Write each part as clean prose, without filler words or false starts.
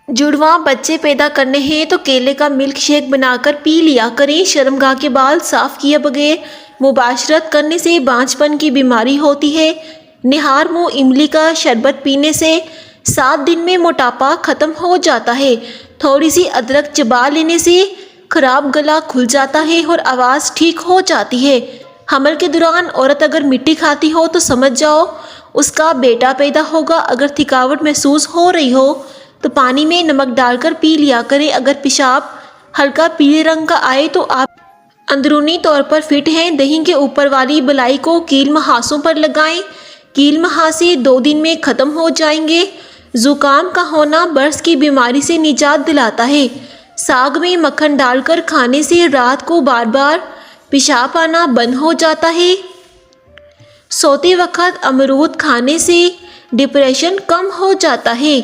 जुड़वां बच्चे पैदा करने हैं तो केले का मिल्क शेक बनाकर पी लिया करें। शर्मगाह के बाल साफ किए बगैर मुबाशरत करने से बांझपन की बीमारी होती है। निहार मुंह इमली का शरबत पीने से 7 दिन में मोटापा खत्म हो जाता है। थोड़ी सी अदरक चबा लेने से खराब गला खुल जाता है और आवाज़ ठीक हो जाती है। हमल के दौरान औरत अगर मिट्टी खाती हो तो समझ जाओ उसका बेटा पैदा होगा। अगर थकावट महसूस हो रही हो तो पानी में नमक डालकर पी लिया करें। अगर पेशाब हल्का पीले रंग का आए तो आप अंदरूनी तौर पर फिट हैं। दही के ऊपर वाली बलाई को कील महासों पर लगाएं। कील महासे 2 दिन में ख़त्म हो जाएंगे। ज़ुकाम का होना बर्स की बीमारी से निजात दिलाता है। साग में मक्खन डालकर खाने से रात को बार बार पेशाब आना बंद हो जाता है। सोते वक्त अमरूद खाने से डिप्रेशन कम हो जाता है।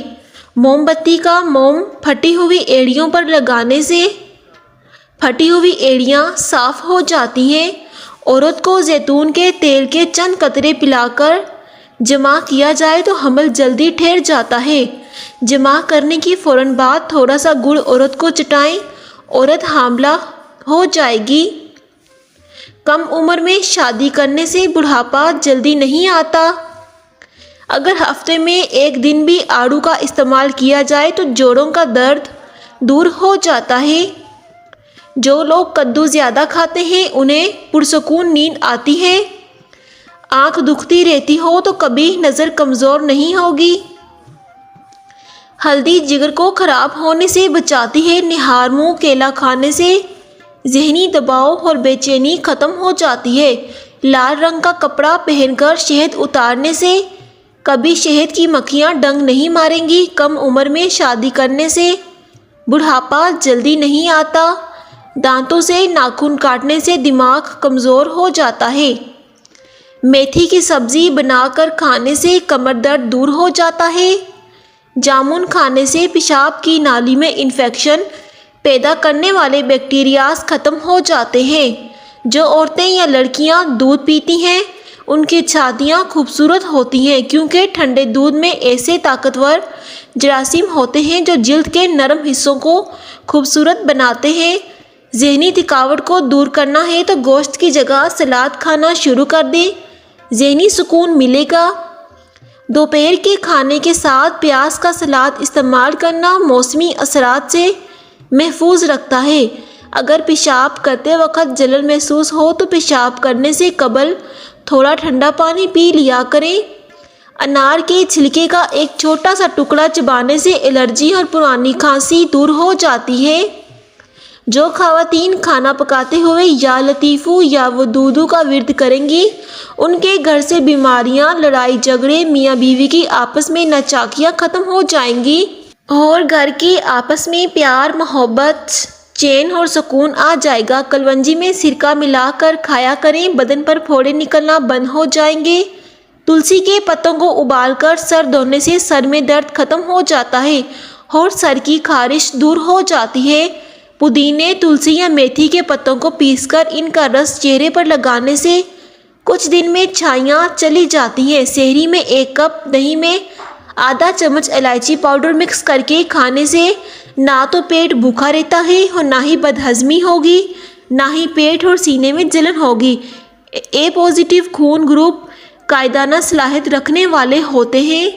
मोमबत्ती का मोम फटी हुई एड़ियों पर लगाने से फटी हुई एड़ियाँ साफ हो जाती हैं। औरत को जैतून के तेल के चंद कतरे पिलाकर जमा किया जाए तो हमल जल्दी ठहर जाता है। जमा करने की फ़ौरन बाद थोड़ा सा गुड़ औरत को चटाएं। औरत हामला हो जाएगी। कम उम्र में शादी करने से बुढ़ापा जल्दी नहीं आता। अगर हफ्ते में 1 दिन भी आड़ू का इस्तेमाल किया जाए तो जोड़ों का दर्द दूर हो जाता है। जो लोग कद्दू ज़्यादा खाते हैं उन्हें पुरसकून नींद आती है। आँख दुखती रहती हो तो कभी नज़र कमज़ोर नहीं होगी। हल्दी जिगर को ख़राब होने से बचाती है। निहार मुंह केला खाने से जहनी दबाव और बेचैनी ख़त्म हो जाती है। लाल रंग का कपड़ा पहनकर शहद उतारने से कभी शहद की मक्खियाँ डंक नहीं मारेंगी। कम उम्र में शादी करने से बुढ़ापा जल्दी नहीं आता। दांतों से नाखून काटने से दिमाग कमज़ोर हो जाता है। मेथी की सब्ज़ी बनाकर खाने से कमर दर्द दूर हो जाता है। जामुन खाने से पेशाब की नाली में इन्फेक्शन पैदा करने वाले बैक्टीरियाज ख़त्म हो जाते हैं। जो औरतें या लड़कियां दूध पीती हैं उनकी छातियां खूबसूरत होती हैं क्योंकि ठंडे दूध में ऐसे ताकतवर जरासीम होते हैं जो जिल्द के नरम हिस्सों को खूबसूरत बनाते हैं। ज़हनी थकावट को दूर करना है तो गोश्त की जगह सलाद खाना शुरू कर दें। ज़हनी सुकून मिलेगा। दोपहर के खाने के साथ प्याज का सलाद इस्तेमाल करना मौसमी असरात से महफूज रखता है। अगर पेशाब करते वक्त जलन महसूस हो तो पेशाब करने से कबल थोड़ा ठंडा पानी पी लिया करें। अनार के छिलके का एक छोटा सा टुकड़ा चबाने से एलर्जी और पुरानी खांसी दूर हो जाती है। जो ख़वातीन खाना पकाते हुए या लतीफ़ू या वदूदू का विर्द करेंगी उनके घर से बीमारियां, लड़ाई झगड़े, मियाँ बीवी की आपस में नचाकियाँ ख़त्म हो जाएंगी और घर की आपस में प्यार, मोहब्बत, चैन और सुकून आ जाएगा। कलवंजी में सिरका मिलाकर खाया करें। बदन पर फोड़े निकलना बंद हो जाएंगे। तुलसी के पत्तों को उबालकर सर धोने से सर में दर्द ख़त्म हो जाता है और सर की खारिश दूर हो जाती है। पुदीने, तुलसी या मेथी के पत्तों को पीसकर इनका रस चेहरे पर लगाने से कुछ दिन में छाइयाँ चली जाती हैं। सहरी में 1 कप दही में आधा चम्मच इलायची पाउडर मिक्स करके खाने से ना तो पेट भूखा रहता है और ना ही बदहज़मी होगी, ना ही पेट और सीने में जलन होगी। ए पॉजिटिव खून ग्रुप कायदाना सलाहियत रखने वाले होते हैं।